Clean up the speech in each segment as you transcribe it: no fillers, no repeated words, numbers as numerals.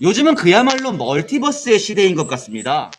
요즘은 그야말로 멀티버스의 시대인 것 같습니다.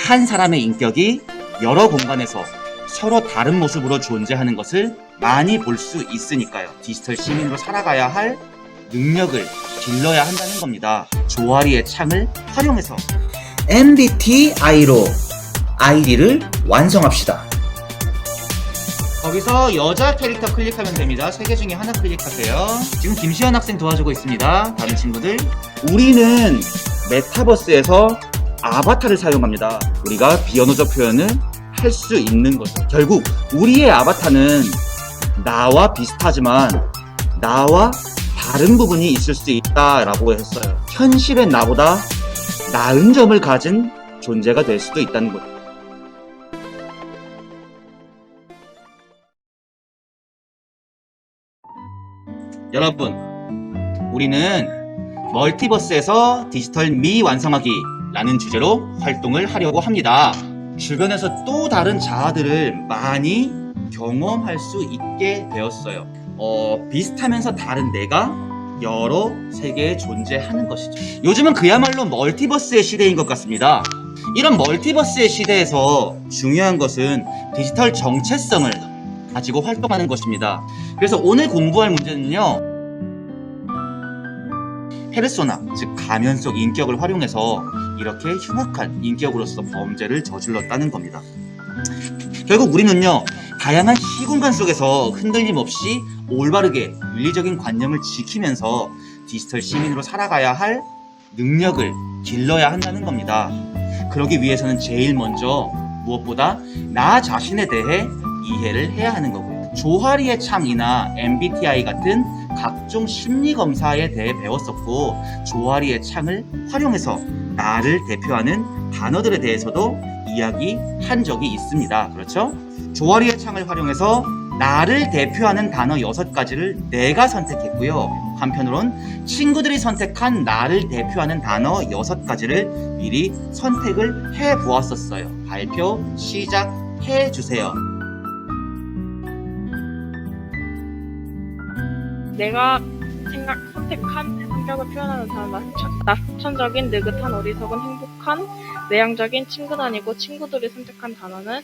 한 사람의 인격이 여러 공간에서 서로 다른 모습으로 존재하는 것을 많이 볼 수 있으니까요. 디지털 시민으로 살아가야 할 능력을 길러야 한다는 겁니다. 조아리의 창을 활용해서 MBTI로 아이디를 완성합시다. 거기서 여자 캐릭터 클릭하면 됩니다. 3개 중에 하나 클릭하세요. 지금 김시현 학생 도와주고 있습니다. 다른 친구들, 우리는 메타버스에서 아바타를 사용합니다. 우리가 비언어적 표현을 할 수 있는 거죠. 결국 우리의 아바타는 나와 비슷하지만 나와 다른 부분이 있을 수 있다라고 했어요. 현실의 나보다 나은 점을 가진 존재가 될 수도 있다는 거죠. 여러분, 우리는 멀티버스에서 디지털 미완성하기 라는 주제로 활동을 하려고 합니다. 주변에서 또 다른 자아들을 많이 경험할 수 있게 되었어요. 비슷하면서 다른 내가 여러 세계에 존재하는 것이죠. 요즘은 그야말로 멀티버스의 시대인 것 같습니다. 이런 멀티버스의 시대에서 중요한 것은 디지털 정체성을 가지고 활동하는 것입니다. 그래서 오늘 공부할 문제는요, 페르소나, 즉 가면 속 인격을 활용해서 이렇게 흉악한 인격으로서 범죄를 저질렀다는 겁니다. 결국 우리는요, 다양한 시공간 속에서 흔들림 없이 올바르게 윤리적인 관념을 지키면서 디지털 시민으로 살아가야 할 능력을 길러야 한다는 겁니다. 그러기 위해서는 제일 먼저 무엇보다 나 자신에 대해 이해를 해야 하는 거고요. 조화리의 창이나 MBTI 같은 각종 심리검사에 대해 배웠었고, 조화리의 창을 활용해서 나를 대표하는 단어들에 대해서도 이야기한 적이 있습니다. 그렇죠? 조화리의 창을 활용해서 나를 대표하는 단어 6가지를 내가 선택했고요. 한편으론 친구들이 선택한 나를 대표하는 단어 6가지를 미리 선택을 해 보았었어요. 발표 시작해 주세요. 내가 선택한 성격을 표현하는 단어는 낙천적인, 느긋한, 어리석은, 행복한, 외향적인, 친근한이고, 친구들이 선택한 단어는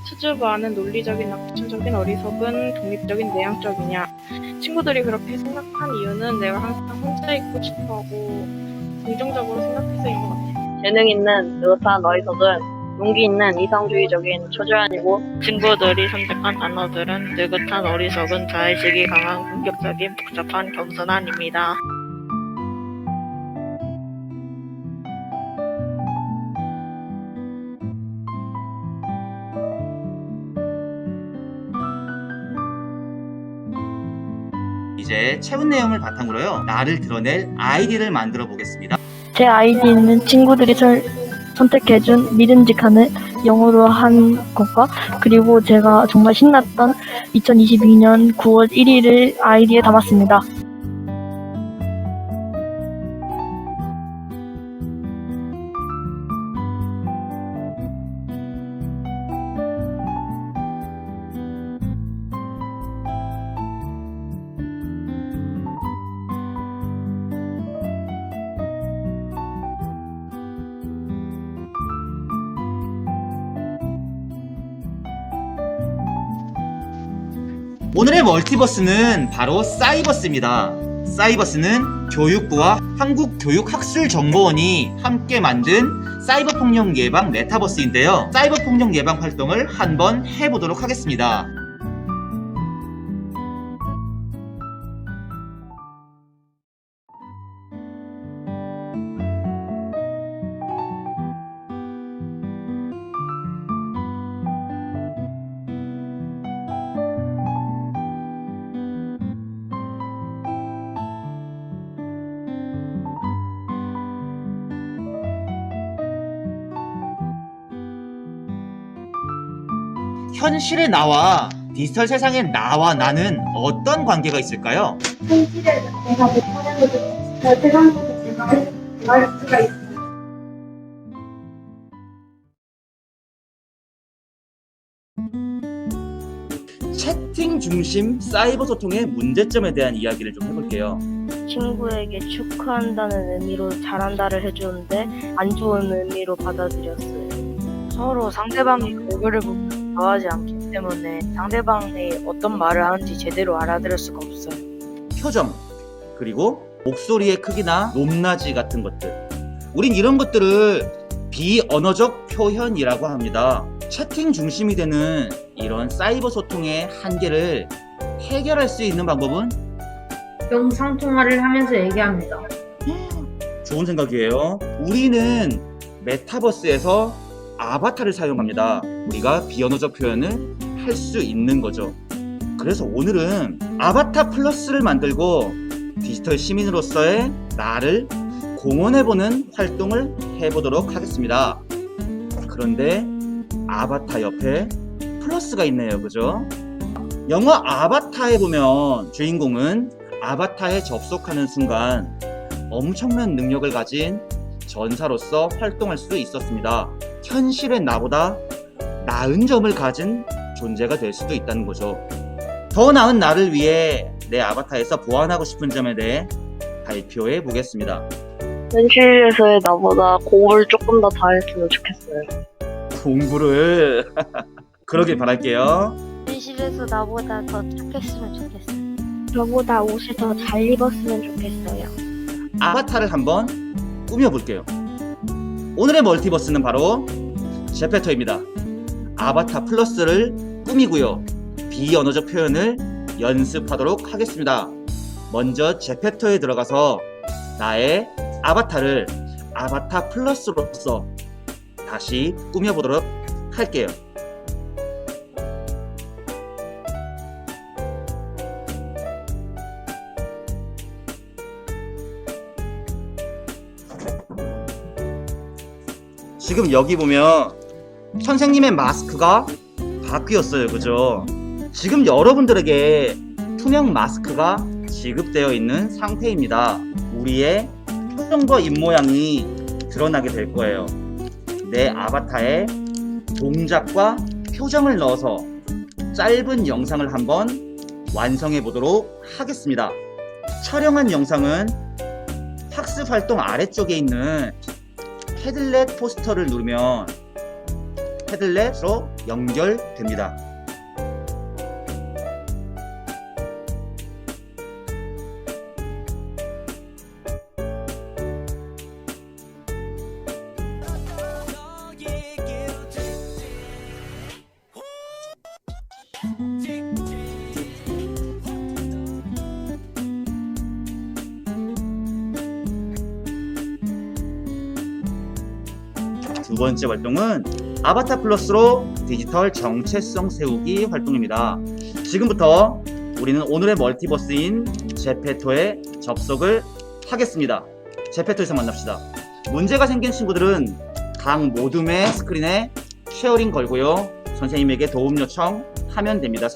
수줍어하는, 논리적인, 낙천적인, 어리석은, 독립적인, 내향적이냐. 친구들이 그렇게 생각한 이유는 내가 항상 혼자 있고 싶어하고 긍정적으로 생각해서인 것 같아요. 재능 있는, 느긋한, 어리석은, 용기 있는, 이성주의적인, 초조한이고, 친구들이 선택한 단어들은 느긋한, 어리석은, 자의식이 강한, 공격적인, 복잡한, 겸손한입니다. 이제 채운 내용을 바탕으로요, 나를 드러낼 아이디를 만들어 보겠습니다. 제 아이디는 친구들이 선택해준 믿음직한 영어로 한 것과, 그리고 제가 정말 신났던 2022년 9월 1일을 아이디에 담았습니다. 오늘의 멀티버스는 바로 사이버스입니다. 사이버스는 교육부와 한국교육학술정보원이 함께 만든 사이버폭력 예방 메타버스인데요. 사이버폭력 예방 활동을 한번 해보도록 하겠습니다. 현실의 나와 디지털 세상의 나와 나는 어떤 관계가 있을까요? 현실에 내가 못하는 것도 디지털 세상에서 제가 할 수가 있어요. 채팅 중심 사이버 소통의 문제점에 대한 이야기를 좀 해볼게요. 친구에게 축하한다는 의미로 잘한다를 해주는데 안 좋은 의미로 받아들였어요. 서로 상대방이 얼굴을 보면 좋아하지 않기 때문에 상대방이 어떤 말을 하는지 제대로 알아들을 수가 없어요. 표정, 그리고 목소리의 크기나 높낮이 같은 것들. 우린 이런 것들을 비언어적 표현이라고 합니다. 채팅 중심이 되는 이런 사이버 소통의 한계를 해결할 수 있는 방법은 영상통화를 하면서 얘기합니다. 좋은 생각이에요. 우리는 메타버스에서 아바타를 사용합니다. 우리가 비언어적 표현을 할 수 있는 거죠. 그래서 오늘은 아바타 플러스를 만들고 디지털 시민으로서의 나를 공헌해보는 활동을 해보도록 하겠습니다. 그런데 아바타 옆에 플러스가 있네요. 그죠? 영화 아바타에 보면 주인공은 아바타에 접속하는 순간 엄청난 능력을 가진 전사로서 활동할 수 있었습니다. 현실의 나보다 나은 점을 가진 존재가 될 수도 있다는 거죠. 더 나은 나를 위해 내 아바타에서 보완하고 싶은 점에 대해 발표해 보겠습니다. 현실에서의 나보다 공부를 조금 더 잘했으면 좋겠어요. 공부를 그러길 바랄게요. 현실에서 나보다 더 착했으면 좋겠어요. 저보다 옷을 더 잘 입었으면 좋겠어요. 아바타를 한번 꾸며볼게요. 오늘의 멀티버스는 바로 제페토입니다. 아바타 플러스를 꾸미고요. 비언어적 표현을 연습하도록 하겠습니다. 먼저 제페토에 들어가서 나의 아바타를 아바타 플러스로서 다시 꾸며보도록 할게요. 지금 여기 보면 선생님의 마스크가 바뀌었어요. 그죠? 지금 여러분들에게 투명 마스크가 지급되어 있는 상태입니다. 우리의 표정과 입모양이 드러나게 될 거예요. 내 아바타에 동작과 표정을 넣어서 짧은 영상을 한번 완성해 보도록 하겠습니다. 촬영한 영상은 학습 활동 아래쪽에 있는 패들렛 포스터를 누르면 패들렛으로 연결됩니다. 두 번째 활동은 아바타 플러스로 디지털 정체성 세우기 활동입니다. 지금부터 우리는 오늘의 멀티버스인 제페토에 접속을 하겠습니다. 제페토에서 만납시다. 문제가 생긴 친구들은 각 모둠의 스크린에 쉐어링 걸고요. 선생님에게 도움 요청하면 됩니다.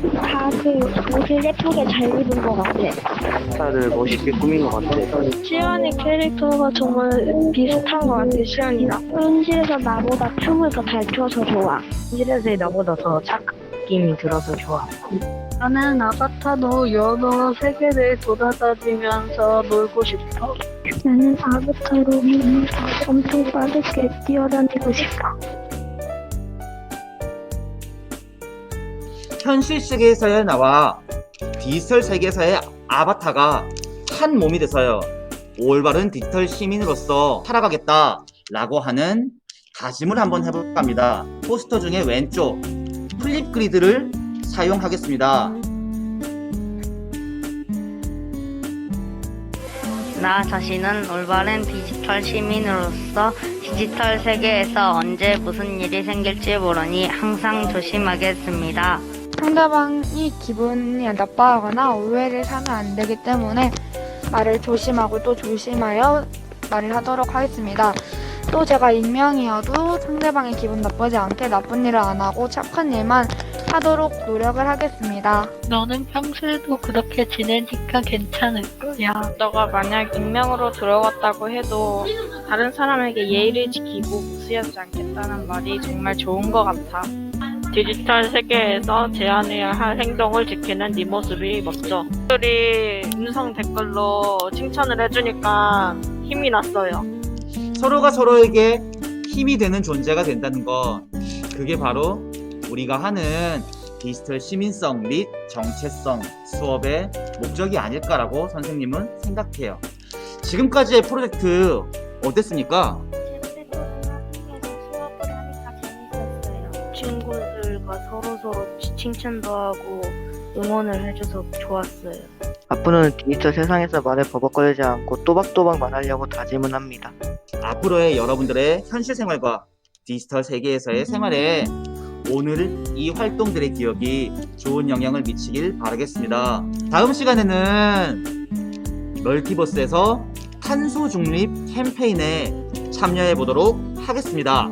다들 옷을 예쁘게 잘 입은 것 같아. 다들 멋있게 꾸민 것 같아. 시연이 캐릭터가 정말 비슷한 것 같아, 시연이랑. 현실에서 나보다 춤을 더 잘 춰서 좋아. 현실에서의 나보다 더 착한 느낌이 들어서 좋아. 나는 아바타로 여러 세계를 돌아다니면서 놀고 싶어. 나는 아바타로 엄청 빠르게 뛰어다니고 싶어. 현실 세계에서의 나와 디지털 세계에서의 아바타가 한 몸이 돼서요. 올바른 디지털 시민으로서 살아가겠다 라고 하는 다짐을 한번 해볼까 합니다. 포스터 중에 왼쪽 플립 그리드를 사용하겠습니다. 나 자신은 올바른 디지털 시민으로서 디지털 세계에서 언제 무슨 일이 생길지 모르니 항상 조심하겠습니다. 상대방이 기분이 나빠하거나 오해를 사면 안 되기 때문에 말을 조심하고 또 조심하여 말을 하도록 하겠습니다. 또 제가 익명이어도 상대방이 기분 나쁘지 않게 나쁜 일을 안 하고 착한 일만 하도록 노력을 하겠습니다. 너는 평소에도 그렇게 지내니까 괜찮을 거야. 너가 만약 익명으로 들어갔다고 해도 다른 사람에게 예의를 지키고 무시하지 않겠다는 말이 정말 좋은 것 같아. 디지털 세계에서 제안해야 할 행동을 지키는 네 모습이 멋져. 들이 음성 댓글로 칭찬을 해주니까 힘이 났어요. 서로가 서로에게 힘이 되는 존재가 된다는 거, 그게 바로 우리가 하는 디지털 시민성 및 정체성 수업의 목적이 아닐까라고 선생님은 생각해요. 지금까지의 프로젝트 어땠습니까? 수업을 하니까 재밌었어요. 친구들과 서로 칭찬도 하고 응원을 해줘서 좋았어요. 앞으로는 디지털 세상에서 말을 버벅거리지 않고 또박또박 말하려고 다짐은 합니다. 앞으로의 여러분들의 현실 생활과 디지털 세계에서의 생활에 오늘 이 활동들의 기억이 좋은 영향을 미치길 바라겠습니다. 다음 시간에는 멀티버스에서 탄소 중립 캠페인에 참여해 보도록 하겠습니다.